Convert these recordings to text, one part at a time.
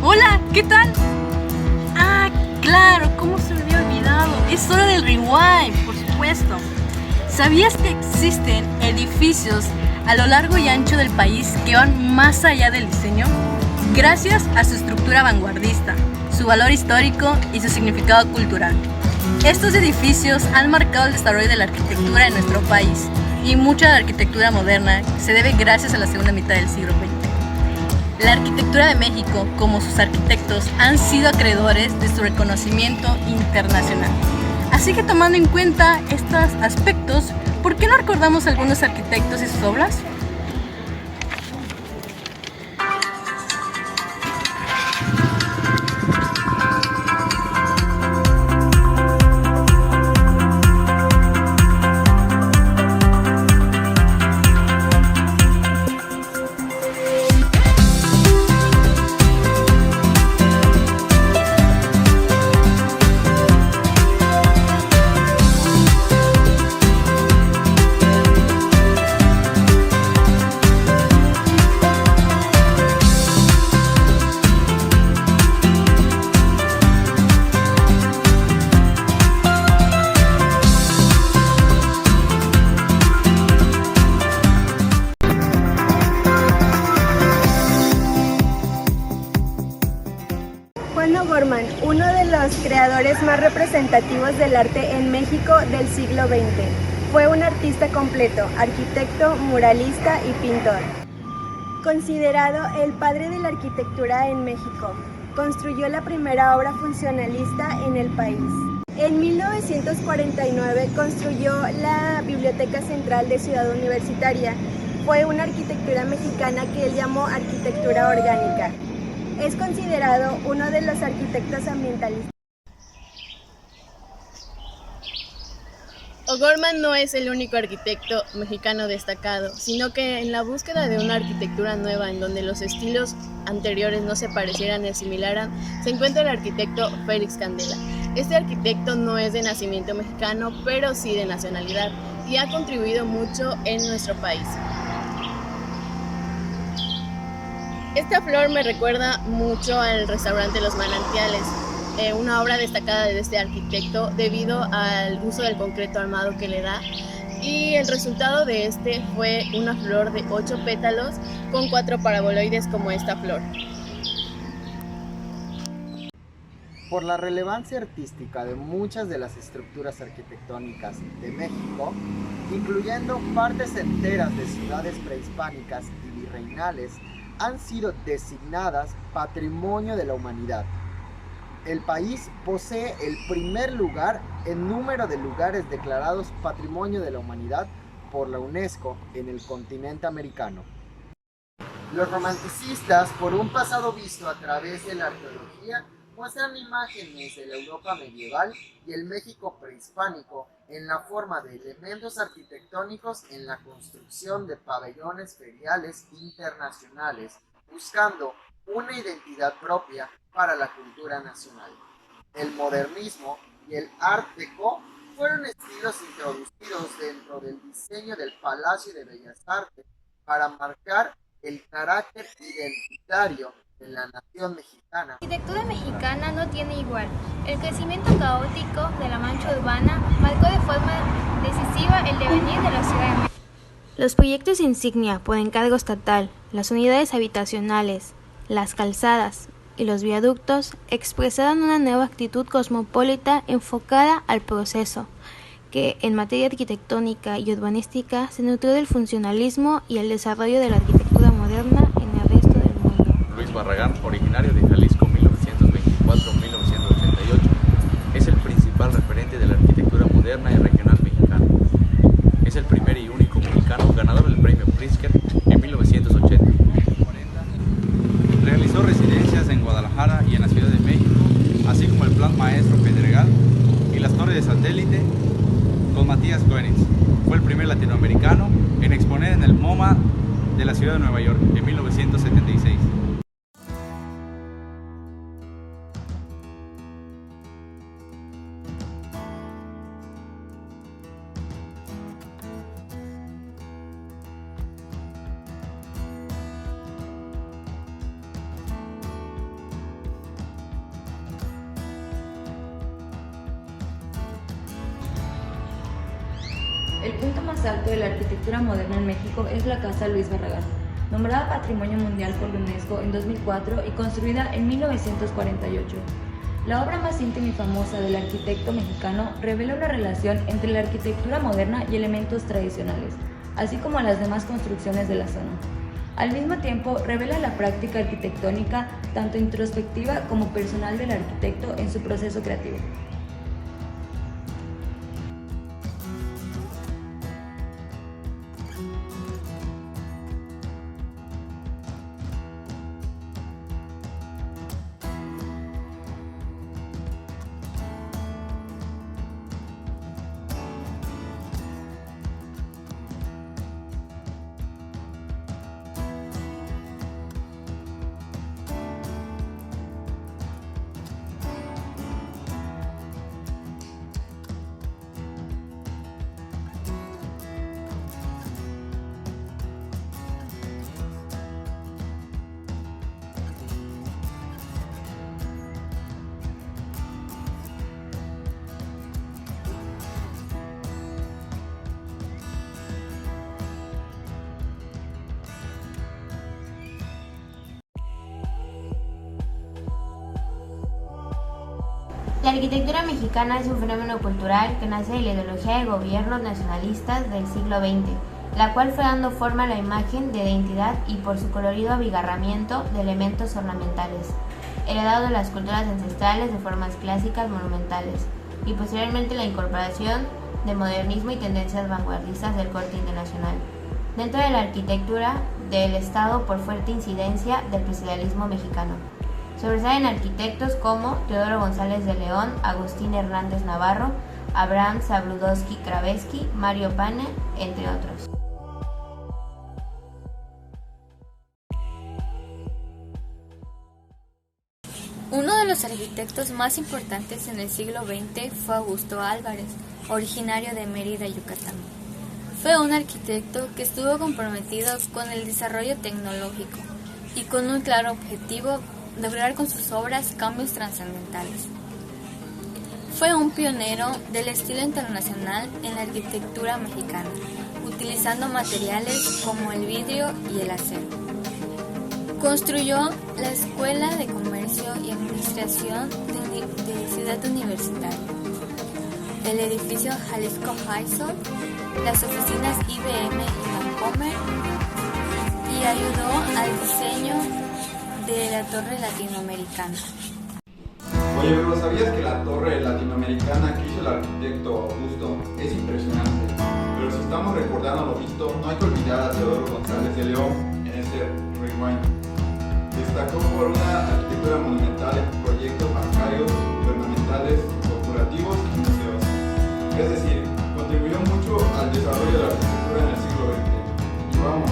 Hola, ¿qué tal? Ah, claro, ¿cómo se me había olvidado? Es hora del rewind, por supuesto. ¿Sabías que existen edificios a lo largo y ancho del país que van más allá del diseño? Gracias a su estructura vanguardista, su valor histórico y su significado cultural. Estos edificios han marcado el desarrollo de la arquitectura en nuestro país, y mucha de la arquitectura moderna se debe gracias a la segunda mitad del siglo XX. La arquitectura de México, como sus arquitectos, han sido acreedores de su reconocimiento internacional. Así que, tomando en cuenta estos aspectos, ¿por qué no recordamos a algunos arquitectos y sus obras? Juan O'Gorman, uno de los creadores más representativos del arte en México del siglo XX. Fue un artista completo, arquitecto, muralista y pintor. Considerado el padre de la arquitectura en México, construyó la primera obra funcionalista en el país. En 1949 construyó la Biblioteca Central de Ciudad Universitaria. Fue una arquitectura mexicana que él llamó arquitectura orgánica. Es considerado uno de los arquitectos ambientalistas. O'Gorman no es el único arquitecto mexicano destacado, sino que en la búsqueda de una arquitectura nueva en donde los estilos anteriores no se parecieran ni asimilaran, se encuentra el arquitecto Félix Candela. Este arquitecto no es de nacimiento mexicano, pero sí de nacionalidad, y ha contribuido mucho en nuestro país. Esta flor me recuerda mucho al restaurante Los Manantiales, una obra destacada de este arquitecto debido al uso del concreto armado que le da, y el resultado de este fue una flor de 8 pétalos con 4 paraboloides como esta flor. Por la relevancia artística de muchas de las estructuras arquitectónicas de México, incluyendo partes enteras de ciudades prehispánicas y virreinales, han sido designadas Patrimonio de la Humanidad. El país posee el primer lugar en número de lugares declarados Patrimonio de la Humanidad por la UNESCO en el continente americano. Los romanticistas, por un pasado visto a través de la arqueología, muestran imágenes de la Europa medieval y el México prehispánico en la forma de elementos arquitectónicos en la construcción de pabellones feriales internacionales, buscando una identidad propia para la cultura nacional. El modernismo y el Art Deco fueron estilos introducidos dentro del diseño del Palacio de Bellas Artes para marcar el carácter identitario de la nación mexicana. La arquitectura mexicana no tiene igual. El crecimiento caótico de la mancha urbana marcó de forma decisiva el devenir de la Ciudad de México. Los proyectos insignia por encargo estatal, las unidades habitacionales, las calzadas y los viaductos expresaron una nueva actitud cosmopolita enfocada al proceso, que en materia arquitectónica y urbanística se nutrió del funcionalismo y el desarrollo de la arquitectura moderna en el resto del mundo. Luis Barragán, originario de Jalisco 1924-1988, es el principal referente de la arquitectura moderna y regional mexicana. Es el primer y único mexicano ganador del premio Pritzker en 1980. Realizó residencias en Guadalajara y en la Ciudad de México, así como el Plan Maestro Pedregal y las torres de satélite con Matías Koenigs. Fue el primer latinoamericano en exponer en el MoMA de la ciudad de Nueva York en 1976. El punto más alto de la arquitectura moderna en México es la Casa Luis Barragán, nombrada Patrimonio Mundial por la UNESCO en 2004 y construida en 1948. La obra más íntima y famosa del arquitecto mexicano revela una relación entre la arquitectura moderna y elementos tradicionales, así como las demás construcciones de la zona. Al mismo tiempo, revela la práctica arquitectónica tanto introspectiva como personal del arquitecto en su proceso creativo. La arquitectura mexicana es un fenómeno cultural que nace de la ideología de gobiernos nacionalistas del siglo XX, la cual fue dando forma a la imagen de identidad y por su colorido abigarramiento de elementos ornamentales, heredado de las culturas ancestrales de formas clásicas monumentales, y posteriormente la incorporación de modernismo y tendencias vanguardistas del corte internacional. Dentro de la arquitectura del Estado por fuerte incidencia del presidencialismo mexicano. Sobresalen arquitectos como Teodoro González de León, Agustín Hernández Navarro, Abraham Zabludovsky-Kraveski, Mario Pane, entre otros. Uno de los arquitectos más importantes en el siglo XX fue Augusto Álvarez, originario de Mérida, Yucatán. Fue un arquitecto que estuvo comprometido con el desarrollo tecnológico y con un claro objetivo: lograr con sus obras cambios trascendentales. Fue un pionero del estilo internacional en la arquitectura mexicana, utilizando materiales como el vidrio y el acero. Construyó la Escuela de Comercio y Administración de Ciudad Universitaria, el edificio Jalisco High School, las oficinas IBM y Vancomer, y ayudó al diseño de la Torre Latinoamericana. Oye, pero ¿sabías que la Torre Latinoamericana que hizo el arquitecto Augusto es impresionante? Pero si estamos recordando lo visto, no hay que olvidar a Teodoro González de León en ese rewind. Destacó por una arquitectura monumental en proyectos bancarios, gubernamentales, corporativos y museos. Es decir, contribuyó mucho al desarrollo de la arquitectura en el siglo XX. Y vamos,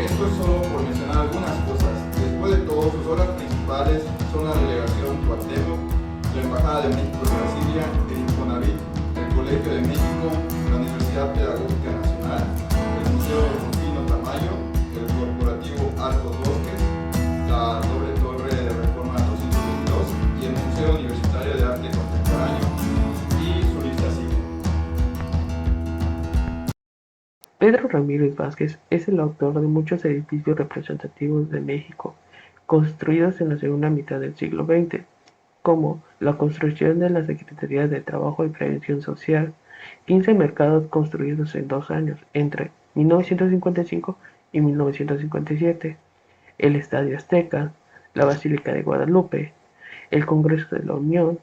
esto es solo por mencionar algunas cosas. Después de todo, sus obras principales son la Delegación Cuauhtémoc, la Embajada de México en Brasilia, el Infonavit, el Colegio de México, la Universidad Pedagógica Nacional, el Museo Rufino Tamayo, el Corporativo Arcos Bosques, la Doble Torre de Reforma 222 y el Museo Universitario de Arte Contemporáneo, y su lista sigue. Pedro Ramírez Vázquez es el autor de muchos edificios representativos de México, construidos en la segunda mitad del siglo XX, como la construcción de la Secretaría de Trabajo y Prevención Social, 15 mercados construidos en 2 años, entre 1955 y 1957, el Estadio Azteca, la Basílica de Guadalupe, el Congreso de la Unión,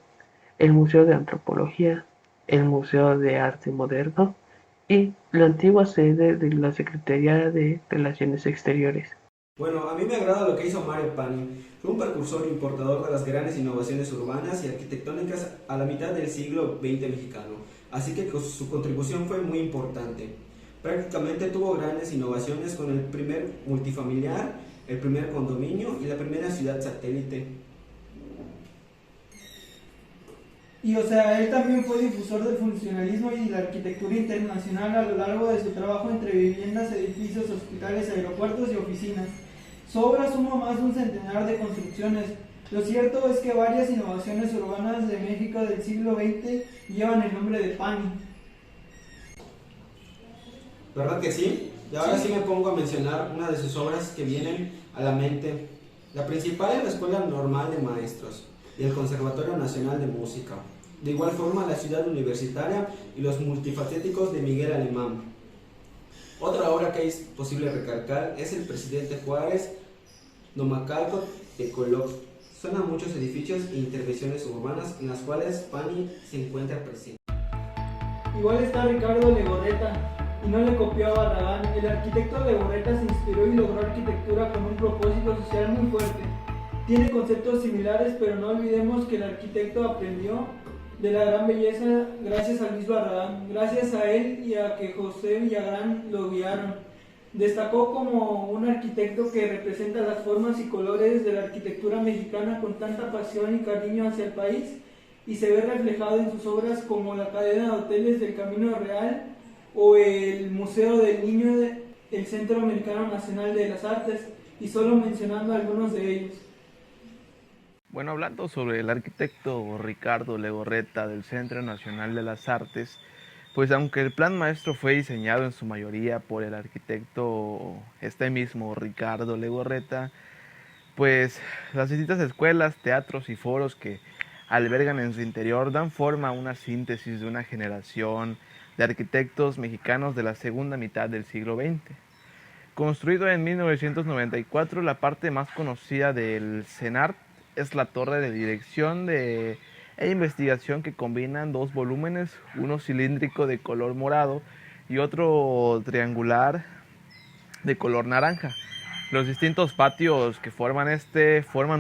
el Museo de Antropología, el Museo de Arte Moderno y la antigua sede de la Secretaría de Relaciones Exteriores. Bueno, a mí me agrada lo que hizo Mario Pani. Fue un precursor e importador de las grandes innovaciones urbanas y arquitectónicas a la mitad del siglo XX mexicano, así que su contribución fue muy importante. Prácticamente tuvo grandes innovaciones con el primer multifamiliar, el primer condominio y la primera ciudad satélite. Y él también fue difusor del funcionalismo y la arquitectura internacional a lo largo de su trabajo entre viviendas, edificios, hospitales, aeropuertos y oficinas. Su obra suma más de un centenar de construcciones. Lo cierto es que varias innovaciones urbanas de México del siglo XX llevan el nombre de Pani. ¿Verdad que sí? Y ahora sí me pongo a mencionar una de sus obras que vienen a la mente. La principal es la Escuela Normal de Maestros y el Conservatorio Nacional de Música. De igual forma, la Ciudad Universitaria y los multifacéticos de Miguel Alemán. Otra obra que es posible recalcar es El Presidente Juárez, Nomacalco de Coloc. Son a muchos edificios e intervenciones urbanas en las cuales Pani se encuentra presente. Igual está Ricardo Legorreta, y no le copió a Barragán. El arquitecto Legorreta se inspiró y logró arquitectura con un propósito social muy fuerte. Tiene conceptos similares, pero no olvidemos que el arquitecto aprendió de la gran belleza gracias a Luis Barragán, gracias a él y a que José Villagrán lo guiaron. Destacó como un arquitecto que representa las formas y colores de la arquitectura mexicana con tanta pasión y cariño hacia el país, y se ve reflejado en sus obras como la cadena de hoteles del Camino Real o el Museo del Niño del Centro Americano Nacional de las Artes, y solo mencionando algunos de ellos. Bueno, hablando sobre el arquitecto Ricardo Legorreta del Centro Nacional de las Artes, pues aunque el plan maestro fue diseñado en su mayoría por el arquitecto mismo Ricardo Legorreta, pues las distintas escuelas, teatros y foros que albergan en su interior dan forma a una síntesis de una generación de arquitectos mexicanos de la segunda mitad del siglo XX. Construido en 1994, la parte más conocida del CENART es la torre de dirección e investigación, que combinan dos volúmenes, uno cilíndrico de color morado y otro triangular de color naranja. Los distintos patios que forman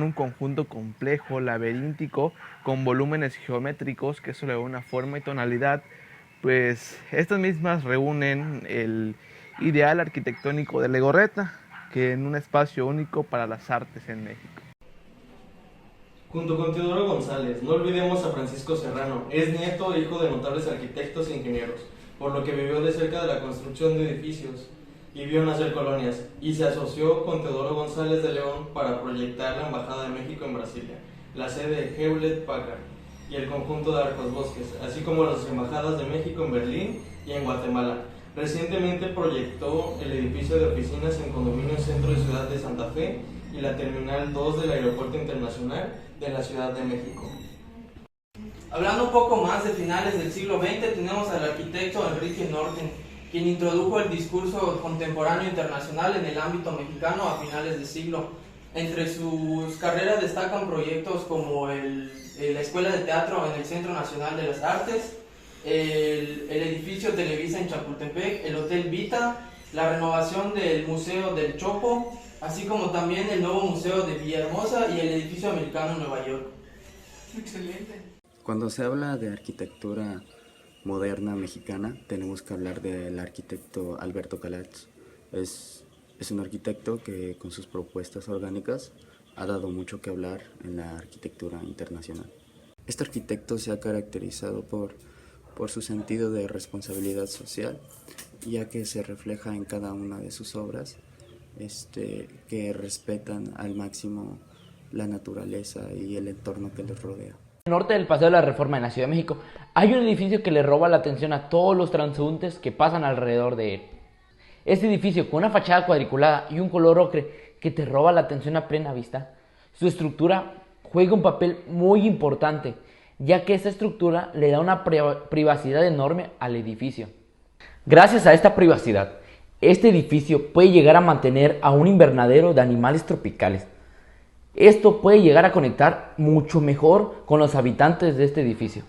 un conjunto complejo, laberíntico, con volúmenes geométricos que eso le da una forma y tonalidad. Pues estas mismas reúnen el ideal arquitectónico de Legorreta, que en un espacio único para las artes en México. Junto con Teodoro González, no olvidemos a Francisco Serrano. Es nieto e hijo de notables arquitectos e ingenieros, por lo que vivió de cerca de la construcción de edificios y vio nacer colonias, y se asoció con Teodoro González de León para proyectar la Embajada de México en Brasilia, la sede de Hewlett Packard y el conjunto de Arcos Bosques, así como las embajadas de México en Berlín y en Guatemala. Recientemente proyectó el edificio de oficinas en Condominio Centro de Ciudad de Santa Fe y la Terminal 2 del Aeropuerto Internacional de la Ciudad de México. Hablando un poco más de finales del siglo XX, tenemos al arquitecto Enrique Norten, quien introdujo el discurso contemporáneo internacional en el ámbito mexicano a finales de siglo. Entre sus carreras destacan proyectos como la Escuela de Teatro en el Centro Nacional de las Artes, el edificio Televisa en Chapultepec, el Hotel Vita, la renovación del Museo del Chopo, así como también el nuevo Museo de Villahermosa y el edificio americano en Nueva York. Excelente. Cuando se habla de arquitectura moderna mexicana, tenemos que hablar del arquitecto Alberto Calach. Es un arquitecto que con sus propuestas orgánicas ha dado mucho que hablar en la arquitectura internacional. Este arquitecto se ha caracterizado por su sentido de responsabilidad social, ya que se refleja en cada una de sus obras, que respetan al máximo la naturaleza y el entorno que les rodea. Al norte del Paseo de la Reforma en la Ciudad de México hay un edificio que le roba la atención a todos los transeúntes que pasan alrededor de él. Este edificio, con una fachada cuadriculada y un color ocre que te roba la atención a plena vista, su estructura juega un papel muy importante, ya que esta estructura le da una privacidad enorme al edificio. Gracias a esta privacidad, este edificio puede llegar a mantener a un invernadero de animales tropicales. Esto puede llegar a conectar mucho mejor con los habitantes de este edificio.